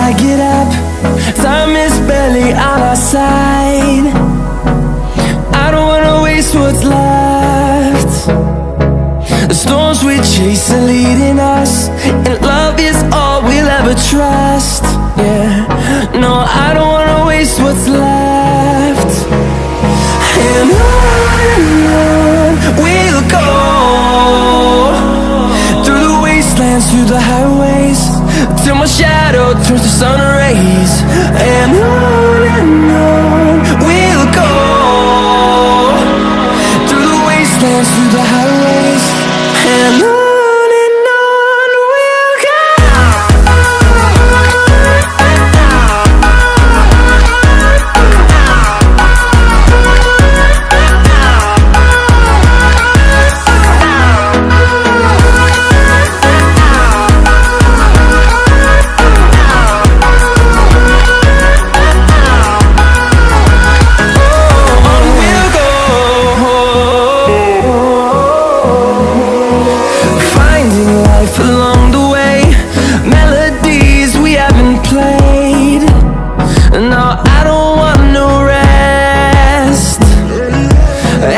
I get up. Time is barely on our side. I don't wanna waste what's left. The storms we chase are leading us, and love is all we'll ever trust. Yeah, no, I don't wanna waste what's left. And on we'll go, through the wastelands, through the highways, till my shadow turns to sun rays. And on we'll go, through the wastelands, through the highways, and on we'll go. Along the way, melodies we haven't played. No, I don't want no rest.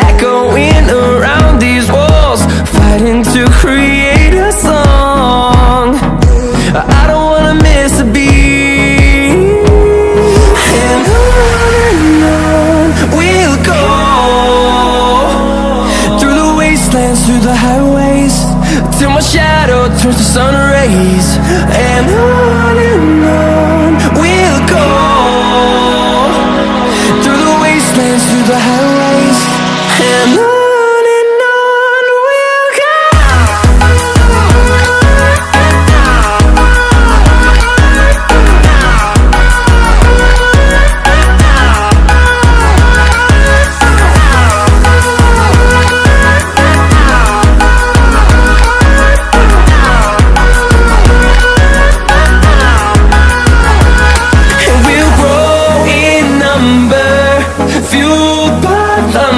Echoing around these walls, fighting to create a song. I don't wanna miss a beat. And on we'll go, through the wastelands, through the highways, till my shadow turns to sun rays. And on we'll go, through the wastelands, through the highways, and on we'll go.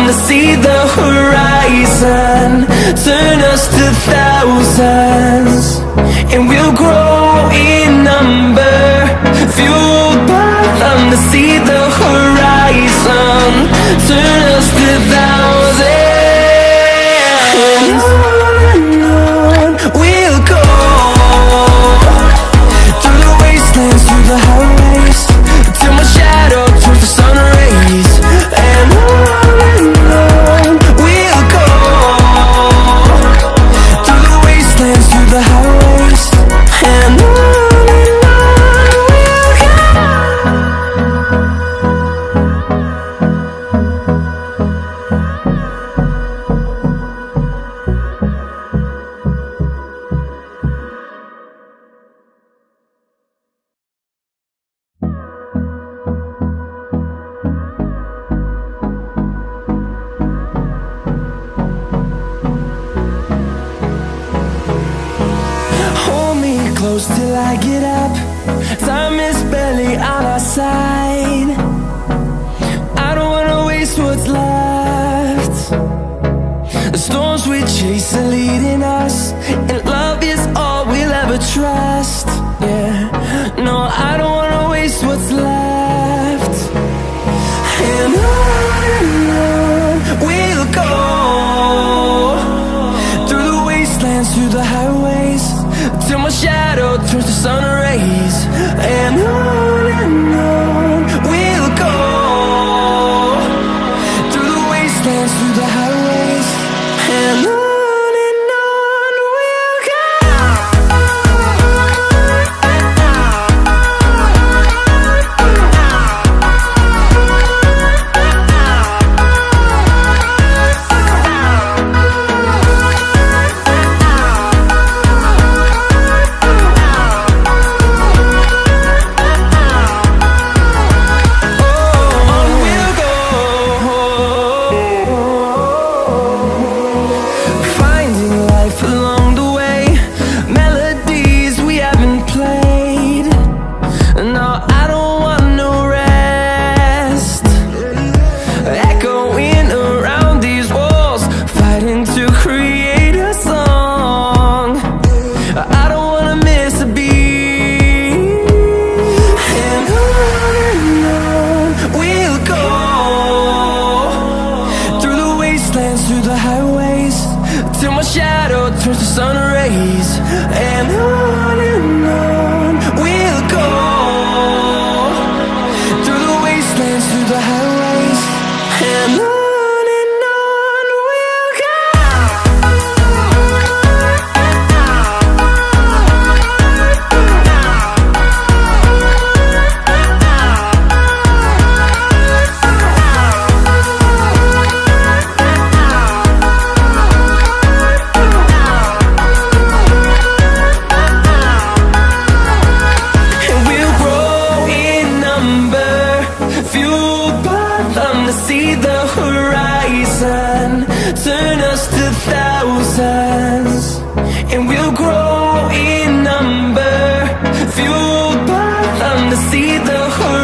To see the horizon, turn us to thousands, and we'll grow in number, fueled by them. To see the horizon, turn us to thousands, and on we'll go, through the wastelands, through the highways, till my shadow turns to sun rays. And we'll go, through the wastelands, through the highways, and on close till I get up. Time is barely on our side. I don't wanna waste what's left. The storms we chase are leading us, and love is all we'll ever trust. Yeah, no, I don't wanna waste what's left. And on we'll go, through the wastelands, through the highways, till my shadow turns to sun rays. And on we'll go, through the wastelands, through the highways, and on. distance, and we'll grow in number, fueled by them to see the horizon.